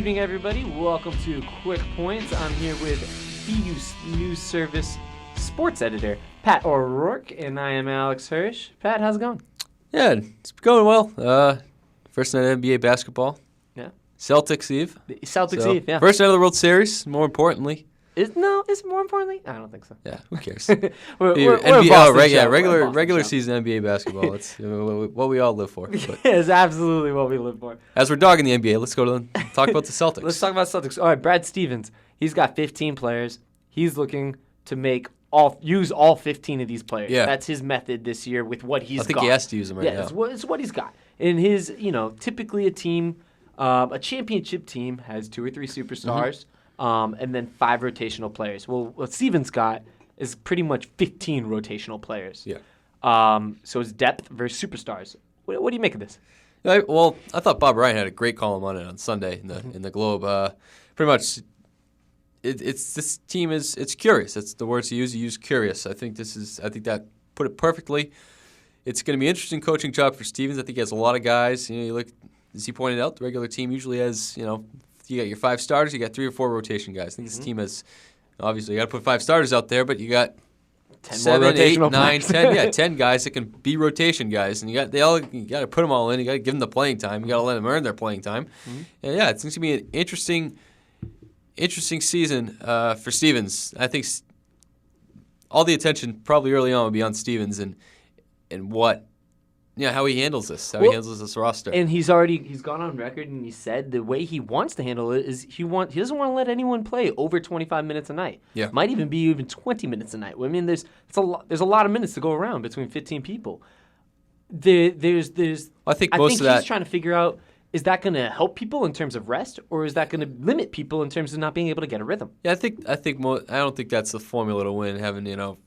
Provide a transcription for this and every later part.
evening, everybody. Welcome to Quick Points. I'm here with BU News Service sports editor Pat O'Rourke, and I am Alex Hirsch. Pat, how's it going? Yeah, it's going well. First night of NBA basketball. Yeah. Celtics Eve. Eve, yeah. First night of the World Series, more importantly. Is it more importantly? I don't think so. Yeah, who cares? we're a Boston show. Regular season NBA basketball. It's what we all live for. But It's absolutely what we live for. as we're dogging the NBA, let's talk about the Celtics. Let's talk about Celtics. All right, Brad Stevens. He's got 15 players. He's looking to use all 15 of these players. Yeah. That's his method this year with what he's got. I think he has to use them right now. It's what he's got. And his, typically a team, a championship team has 2 or 3 superstars. And then 5 rotational players. Well, what Stevens got is pretty much 15 rotational players. Yeah. So it's depth versus superstars. What do you make of this? I thought Bob Ryan had a great column on it on Sunday in the Globe. Pretty much, this team is curious. That's the words he used. He used curious. I think that put it perfectly. It's going to be an interesting coaching job for Stevens. I think he has a lot of guys. You look, as he pointed out, the regular team usually has you got your 5 starters, you got 3 or 4 rotation guys. I think this team has, obviously, you got to put 5 starters out there, but you got 7, 8, 9, 10, 10 guys that can be rotation guys, and you got to put them all in. You got to give them the playing time. You got to let them earn their playing time. And it's going to be an interesting season for Stevens. I think all the attention probably early on will be on Stevens and what. Yeah, how he handles this, he handles this roster. And he's gone on record and he said the way he wants to handle it is he doesn't want to let anyone play over 25 minutes a night. Yeah. Might even be even 20 minutes a night. I mean, there's a lot of minutes to go around between 15 people. I think he's trying to figure out, is that going to help people in terms of rest, or is that going to limit people in terms of not being able to get a rhythm? Yeah, I don't think that's the formula to win, having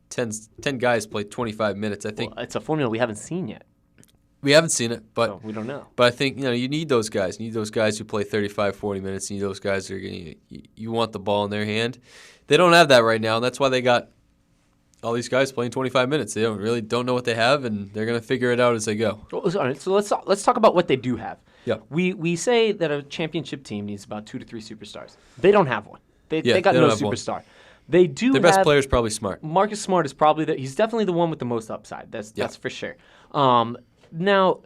10 guys play 25 minutes. I think it's a formula we haven't seen yet. We haven't seen it, but so we don't know. But I think you need those guys. You need those guys who play 35, 40 minutes. You need those guys that are you want the ball in their hand. They don't have that right now, and that's why they got all these guys playing 25 minutes. They don't know what they have, and they're going to figure it out as they go. All right, so let's talk about what they do have. Yeah. We say that a championship team needs about 2 to 3 superstars. They don't have one. They got no superstar. One. They do. Their best player is probably Smart. Marcus Smart is probably he's definitely the one with the most upside. That's for sure. Now,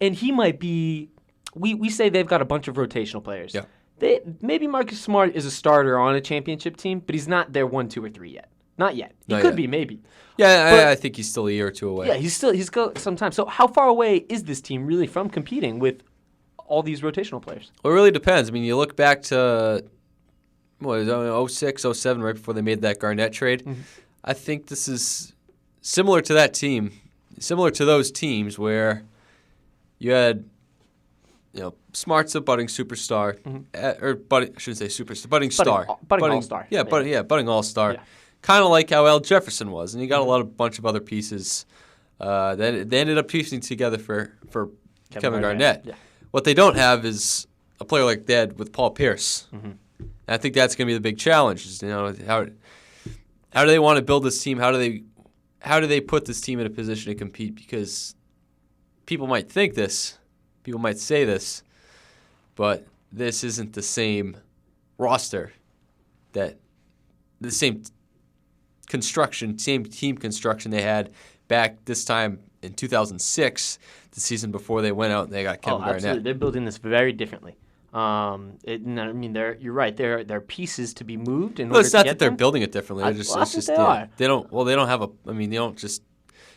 and he might be. We say they've got a bunch of rotational players. Yeah. Maybe Marcus Smart is a starter on a championship team, but he's not their 1, 2, or 3 yet. Not yet. He could be, maybe. Yeah, I think he's still a year or 2 away. Yeah, he's got some time. So how far away is this team really from competing with all these rotational players? Well, it really depends. I mean, you look back to 06, 07, right before they made that Garnett trade. I think this is similar to that team, similar to those teams where you had, Smart's a budding superstar, I shouldn't say superstar, budding star. Budding all-star. Yeah, budding all-star. Yeah. Kind of like how Al Jefferson was. And you got a bunch of other pieces that they ended up piecing together for Kevin Garnett. Yeah. What they don't have is a player like that with Paul Pierce. I think that's going to be the big challenge. Is, how do they want to build this team? How do they put this team in a position to compete? Because people might think this, people might say this, but this isn't the same roster, the same team construction they had back this time in 2006, the season before they went out and they got Kevin Garnett. Absolutely. They're building this very differently. You're right. There are pieces to be moved in order to get them. It's not that they're building it differently. They don't have they don't just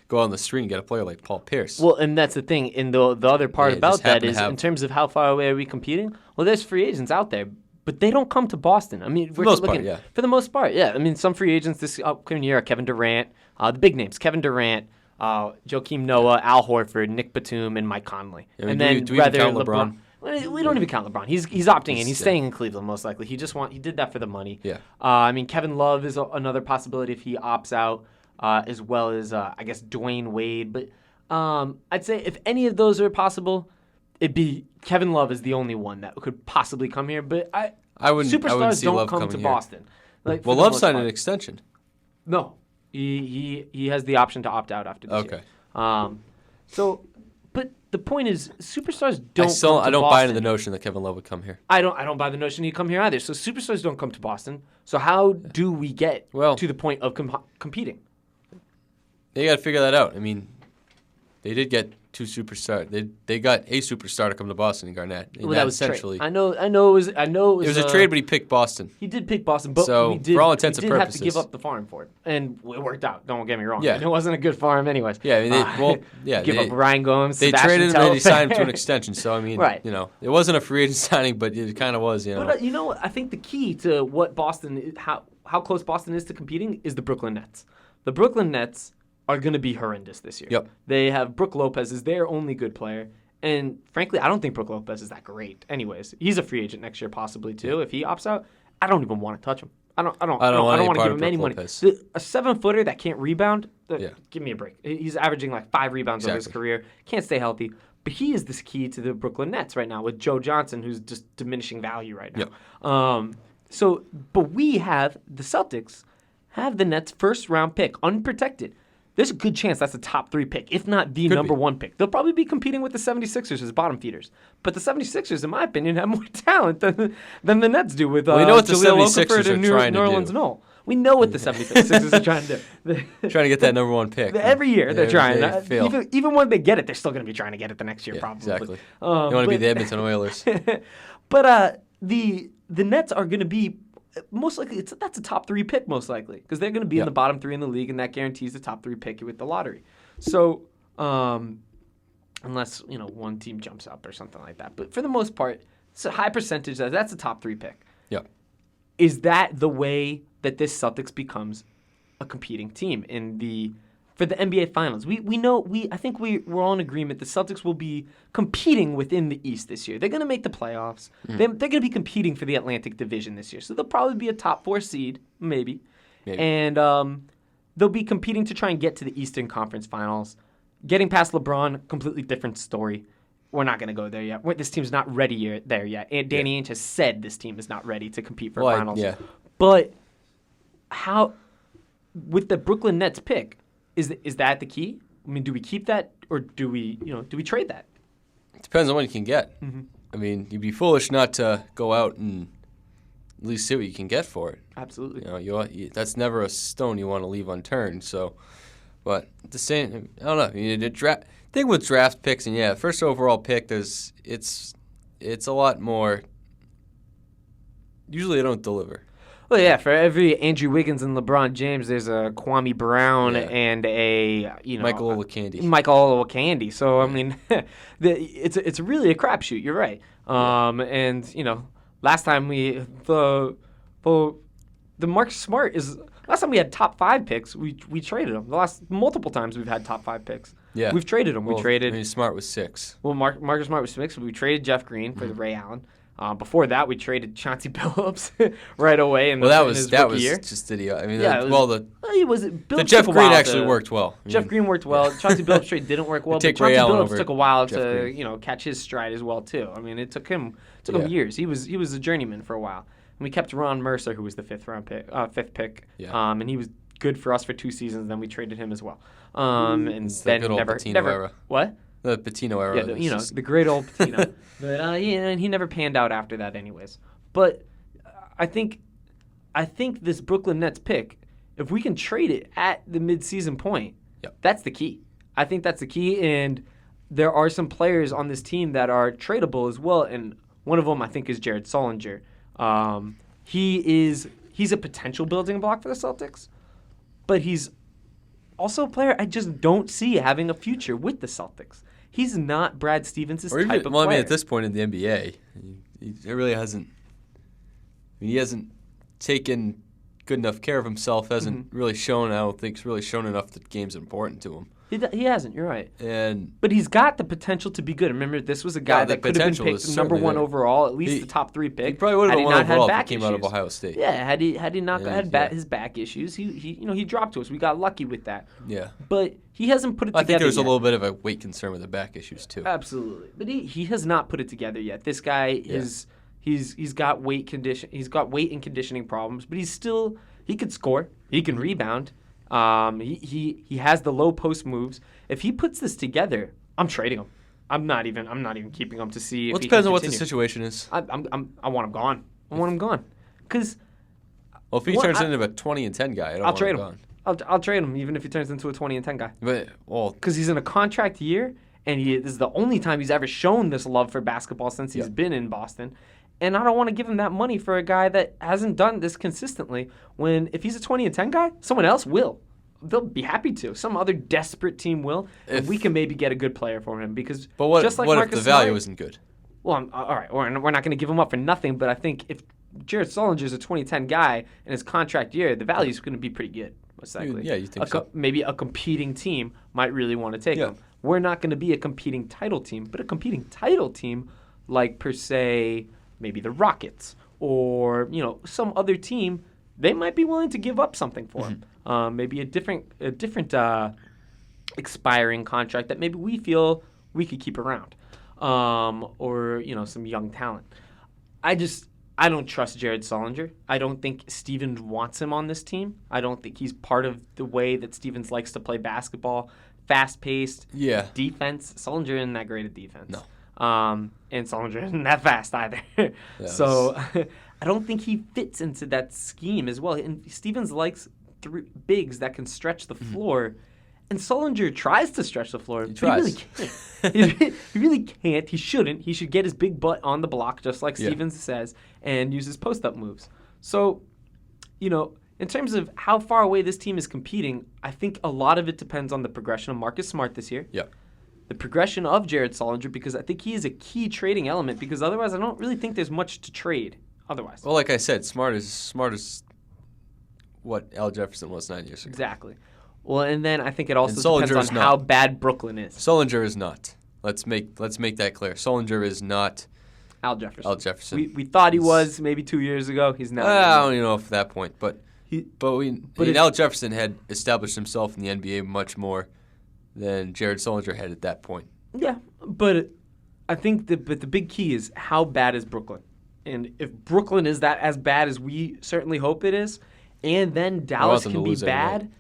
go on the street and get a player like Paul Pierce. Well, and that's the thing. And the other part about that is, in terms of how far away are we competing? Well, there's free agents out there, but they don't come to Boston. I mean, for the most part, yeah. I mean, some free agents this upcoming year are Kevin Durant, the big names: Kevin Durant, Joakim Noah, Al Horford, Nick Batum, and Mike Conley. Yeah, and then do we count LeBron? We don't even count LeBron. He's opting in. He's staying in Cleveland most likely. He did that for the money. Yeah. Kevin Love is another possibility if he opts out, as well as I guess Dwayne Wade. But I'd say if any of those are possible, it'd be Kevin Love is the only one that could possibly come here. But superstars don't come to Boston. Love signed an extension. No, he has the option to opt out after this year. Okay. But the point is, superstars don't. I don't buy into the notion that Kevin Love would come here. I don't buy the notion he'd come here either. So superstars don't come to Boston. So how do we get to the point of competing? They got to figure that out. I mean, they did get 2 superstars. They got a superstar to come to Boston in Garnett. Well, that was essentially. I know. It was a trade, but he picked Boston. He did pick Boston, but so for all intents and purposes, have to give up the farm for it, and it worked out. Don't get me wrong. Yeah, it wasn't a good farm, anyways. Yeah, I mean, give up Ryan Gomes. They traded him and they signed him to an extension. So I mean, right. It wasn't a free agent signing, but it kind of was. But you know what? I think the key to what Boston, how close Boston is to competing, is the Brooklyn Nets. The Brooklyn Nets are going to be horrendous this year. Yep. They have Brook Lopez as their only good player. And frankly, I don't think Brook Lopez is that great. Anyways, he's a free agent next year possibly too. If he opts out, I don't even want to touch him. I don't want to give him any money. A 7-footer that can't rebound, give me a break. He's averaging like 5 rebounds over his career. Can't stay healthy. But he is this key to the Brooklyn Nets right now with Joe Johnson, who's just diminishing value right now. Yep. But we have the Celtics have the Nets' first round pick unprotected. There's a good chance that's a top 3 pick, if not the number 1 pick. They'll probably be competing with the 76ers as bottom feeders. But the 76ers, in my opinion, have more talent than the Nets do with we know what the Jahlil 76ers Okafor and New Orleans Noel. We know what the 76ers are trying to do. Trying to get that number 1 pick. Every year they're trying. Even when they get it, they're still going to be trying to get it the next year probably. Exactly. You want to be the Edmonton Oilers. But the Nets are going to be most likely, that's a top 3 pick most likely because they're going to be in the bottom 3 in the league, and that guarantees the top 3 pick with the lottery. So unless one team jumps up or something like that, but for the most part, it's a high percentage that's a top 3 pick. Yeah. Is that the way that this Celtics becomes a competing team for the NBA Finals? I think we're all in agreement the Celtics will be competing within the East this year. They're going to make the playoffs. They're going to be competing for the Atlantic Division this year. So they'll probably be a top 4 seed, maybe. And they'll be competing to try and get to the Eastern Conference Finals. Getting past LeBron, completely different story. We're not going to go there yet. This team's not ready there yet. And Danny Ainge has said this team is not ready to compete for finals. Yeah. But how, with the Brooklyn Nets pick, is that the key? I mean, do we keep that or do we trade that? It depends on what you can get. Mm-hmm. I mean, you'd be foolish not to go out and at least see what you can get for it. Absolutely. That's never a stone you want to leave unturned. So, but the same, I don't know. The thing with draft picks and first overall pick, it's a lot more. Usually, they don't deliver. Well, yeah, for every Andrew Wiggins and LeBron James, there's a Kwame Brown and a Michael Olowokandi. So I mean, it's really a crapshoot. You're right. And last time the Marcus Smart is last time we had top 5 picks. We traded him. The last multiple times we've had top 5 picks. Yeah, we've traded him. Smart was 6. Well, Marcus Smart was 6. We traded Jeff Green for the Ray Allen. Before that, we traded Chauncey Billups right away. That was year. just idiot. I mean, the Jeff Green actually worked well. Jeff Green worked well. Chauncey Billups trade didn't work well. But Chauncey Billups took a while to catch his stride as well too. I mean, it took him years. He was a journeyman for a while. And we kept Ron Mercer, who was the 5th pick. Yeah. And he was good for us for 2 seasons. Then we traded him as well. And then good old Patino era. What? The Patino era. Yeah, the great old Patino. But and he never panned out after that anyways. But I think this Brooklyn Nets pick, if we can trade it at the midseason point, that's the key. I think that's the key, and there are some players on this team that are tradable as well, and one of them I think is Jared Sullinger. He's a potential building block for the Celtics, but he's also a player I just don't see having a future with the Celtics. He's not Brad Stevens' type of player. Well, I mean, at this point in the NBA, he really hasn't. He hasn't taken good enough care of himself. Hasn't really shown. I don't think he's really shown enough that the game's important to him. He hasn't. You're right. But he's got the potential to be good. Remember, this was a guy that could have been picked number 1 overall, at least the top 3 pick. He probably would have been 1 overall if he came out of Ohio State. Yeah, had he not had his back issues, he dropped to us. We got lucky with that. Yeah. But he hasn't put it together. I think there's a little bit of a weight concern with the back issues too. Absolutely, but he has not put it together yet. This guy is he's got weight and conditioning problems, but he could score, he can rebound. He has the low post moves. If he puts this together, I'm trading him. I'm not even keeping him to see. Well, it depends on what the situation is. I want him gone. I want him gone. Because if he turns into a 20-10 guy, I'll trade him. Gone. I'll trade him even if he turns into a 20-10 guy. But because he's in a contract year, and this is the only time he's ever shown this love for basketball since he's been in Boston. And I don't want to give him that money for a guy that hasn't done this consistently. When if he's a 20-10 guy, someone else will. They'll be happy to. Some other desperate team will, and we can maybe get a good player for him. But what if the value isn't good? Well, all right, we're not going to give him up for nothing. But I think if Jared Sullinger is a 20-10 guy in his contract year, the value is going to be pretty good, most likely. You think so? Maybe a competing team might really want to take him. We're not going to be a competing title team, but a competing title team like, per se, maybe the Rockets or some other team, they might be willing to give up something for him. Maybe a different expiring contract that maybe we feel we could keep around, or some young talent. I don't trust Jared Sullinger. I don't think Stevens wants him on this team. I don't think he's part of the way that Stevens likes to play basketball. Fast-paced defense. Sullinger isn't that great at defense. No. And Sullinger isn't that fast either. So I don't think he fits into that scheme as well. And Stevens likes bigs that can stretch the floor. And Sullinger tries to stretch the floor. He tries. But he really can't. He really can't. He shouldn't. He should get his big butt on the block, just like Stevens says, and use his post-up moves. So, in terms of how far away this team is competing, I think a lot of it depends on the progression of Marcus Smart this year. Yeah. The progression of Jared Sullinger, because I think he is a key trading element, because otherwise I don't really think there's much to trade otherwise. Well, like I said, Smart is what Al Jefferson was 9 years ago. Exactly. Well, and then I think it also depends on how bad Brooklyn is. Sullinger is not. Let's make that clear. Sullinger is not Al Jefferson. Al Jefferson. We thought he was maybe 2 years ago. He's not. I don't even know if at that point, but Al Jefferson had established himself in the NBA much more than Jared Sullinger had at that point. Yeah, but I think the big key is how bad is Brooklyn, and if Brooklyn is that as bad as we certainly hope it is, and then Dallas can be bad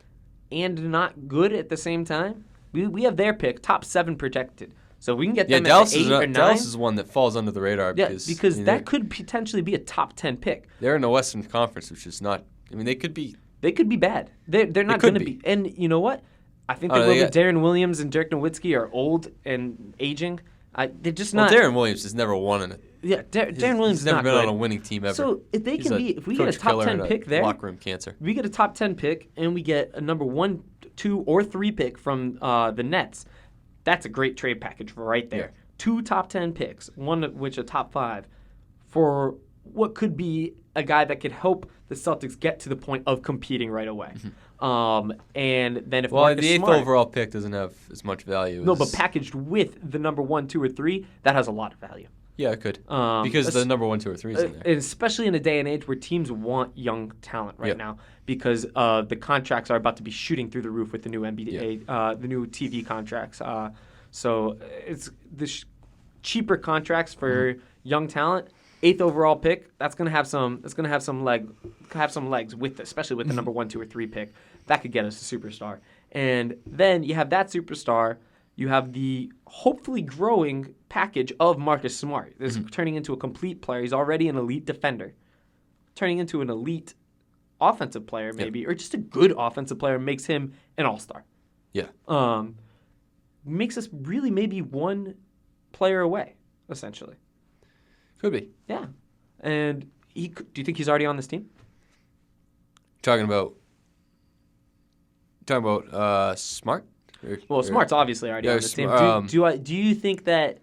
and not good at the same time. We have their pick, top 7 protected. So we can get them at 8 or 9. Dallas is one that falls under the radar because that could potentially be a top 10 pick. They're in the Western Conference, which is not. I mean, they could be. They could be bad. They're not going to be. And you know what? I think Darren Williams and Dirk Nowitzki are old and aging. They're just not. Darren Williams has never won in it. Yeah, Darren Williams has never been on a winning team ever. So if they can be, if we get a top 10 pick there, locker room cancer. We get a top 10 pick and we get a number 1, 2, or 3 pick from the Nets. That's a great trade package right there. Yeah. 2 top 10 picks, one of which a top 5, for what could be a guy that could help the Celtics get to the point of competing right away. And then if the 8th overall pick doesn't have as much value. No, but packaged with the number 1, 2, or 3, that has a lot of value. Yeah, it could. Because the number 1, 2, or 3 is in there. Especially in a day and age where teams want young talent now, because the contracts are about to be shooting through the roof with the new NBA, the new TV contracts. So it's the cheaper contracts for young talent. 8th overall pick, that's gonna have some legs with, especially with the number 1, 2, or 3 pick. That could get us a superstar. And then you have that superstar. You have the hopefully growing package of Marcus Smart. This is turning into a complete player. He's already an elite defender. Turning into an elite offensive player, maybe, or just a good offensive player makes him an all-star. Yeah. Makes us really maybe one player away, essentially. Could be. Yeah. And do you think he's already on this team? Talking about Smart? Smart's obviously already on this team. Do you think that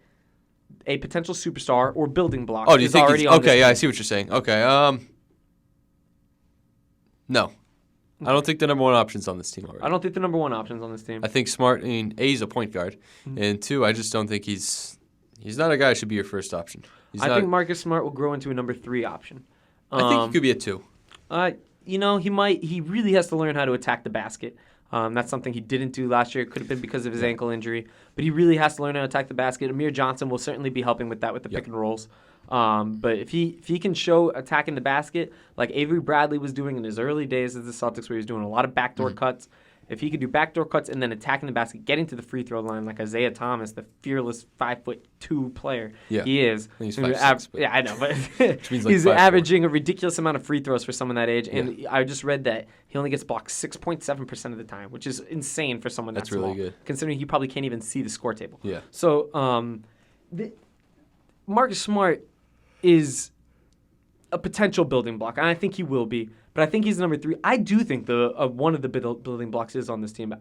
a potential superstar or building block is already on this team? Okay, yeah, I see what you're saying. Okay, no. I don't think the number 1 option's on this team already. I don't think the number 1 option's on this team. I think Smart, A, he's a point guard, and 2, I just don't think he's not a guy who should be your first option. I think Marcus Smart will grow into a number 3 option. I think he could be a 2. He might. He really has to learn how to attack the basket. That's something he didn't do last year. It could have been because of his ankle injury. But he really has to learn how to attack the basket. Amir Johnson will certainly be helping with that with the pick and rolls. But if he can show attacking the basket like Avery Bradley was doing in his early days as the Celtics, where he was doing a lot of backdoor cuts If he could do backdoor cuts and then attacking the basket, getting to the free throw line like Isaiah Thomas, the fearless 5'2" player he is. He's 5'6", yeah, I know, but means like he's 5'4". averaging a ridiculous amount of free throws for someone that age. And I just read that he only gets blocked 6.7% of the time, which is insane for someone that's really small, good, considering he probably can't even see the score table. Yeah. So Marcus Smart is a potential building block, and I think he will be. But I think he's number 3. I do think one of the building blocks is on this team.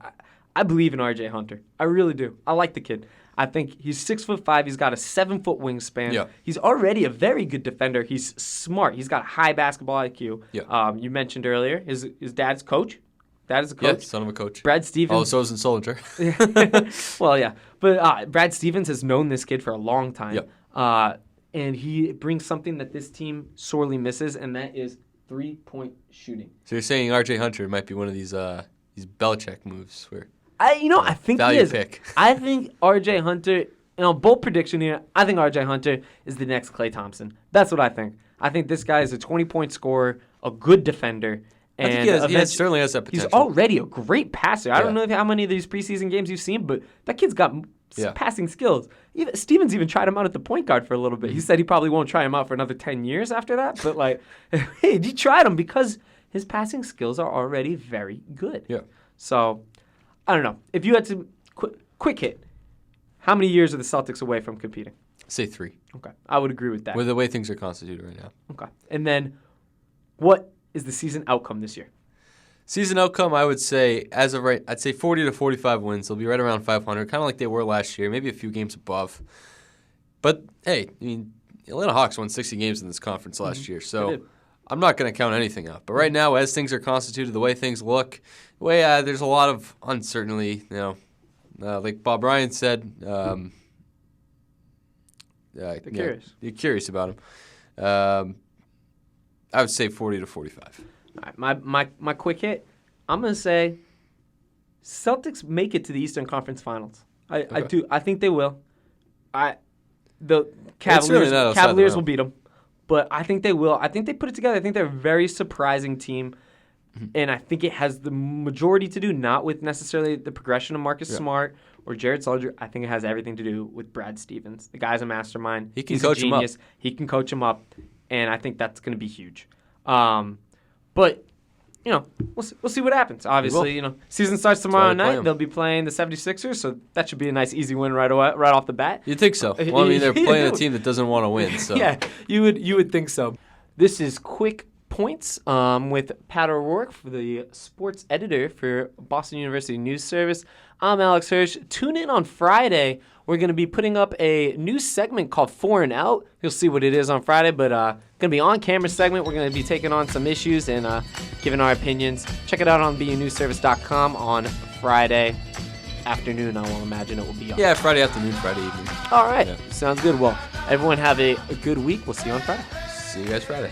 I believe in R.J. Hunter. I really do. I like the kid. I think he's 6'5". He's got a 7-foot wingspan. Yeah. He's already a very good defender. He's smart. He's got high basketball IQ. Yeah. You mentioned earlier his dad's coach. Dad is a coach. Yeah, son of a coach. Brad Stevens. Oh, so isn't Solinger. Well, yeah. But Brad Stevens has known this kid for a long time. Yeah. And he brings something that this team sorely misses, and that is 3-point shooting. So you're saying R.J. Hunter might be one of these Belichick moves where I think he is. Pick. I think R.J. Hunter, bold prediction here, I think R.J. Hunter is the next Klay Thompson. That's what I think. I think this guy is a 20-point scorer, a good defender. And I think he certainly has that potential. He's already a great passer. I don't know how many of these preseason games you've seen, but that kid's got passing skills. Stevens even tried him out at the point guard for a little bit. He said he probably won't try him out for another 10 years after that. But, hey, he tried him because his passing skills are already very good. Yeah. So, I don't know. If you had to quick hit, how many years are the Celtics away from competing? Say 3. Okay. I would agree with that. With the way things are constituted right now. Okay. And then what is the season outcome this year? Season outcome, I would say, as of right, I'd say 40 to 45 wins. They'll be right around 500, kind of like they were last year, maybe a few games above. But, hey, I mean, the Atlanta Hawks won 60 games in this conference last year, so I'm not going to count anything out. But right now, as things are constituted, the way things look, there's a lot of uncertainty, like Bob Ryan said. They're curious. You're curious about him. I would say 40 to 45. All right, my quick hit, I'm going to say Celtics make it to the Eastern Conference Finals. I do. I think they will. The Cavaliers will beat them, but I think they will. I think they put it together. I think they're a very surprising team, and I think it has the majority to do not with necessarily the progression of Marcus Smart or Jared Solinger. I think it has everything to do with Brad Stevens. The guy's a mastermind. He's coach a genius. Him up. He can coach him up, and I think that's going to be huge. But, we'll see what happens. Obviously, season starts tomorrow night. They'll be playing the 76ers, so that should be a nice, easy win right off the bat. You'd think so. Well, I mean, they're playing a team that doesn't want to win. So yeah, you would think so. This is Quick Points with Pat O'Rourke, for the sports editor for Boston University News Service. I'm Alex Hirsch. Tune in on Friday. We're going to be putting up a new segment called 4 and Out. You'll see what it is on Friday, but going to be on-camera segment. We're going to be taking on some issues and giving our opinions. Check it out on bunewsservice.com on Friday afternoon. I will imagine it will be on. Yeah, Friday afternoon, Friday evening. All right. Sounds good. Well, everyone have a good week. We'll see you on Friday. See you guys Friday.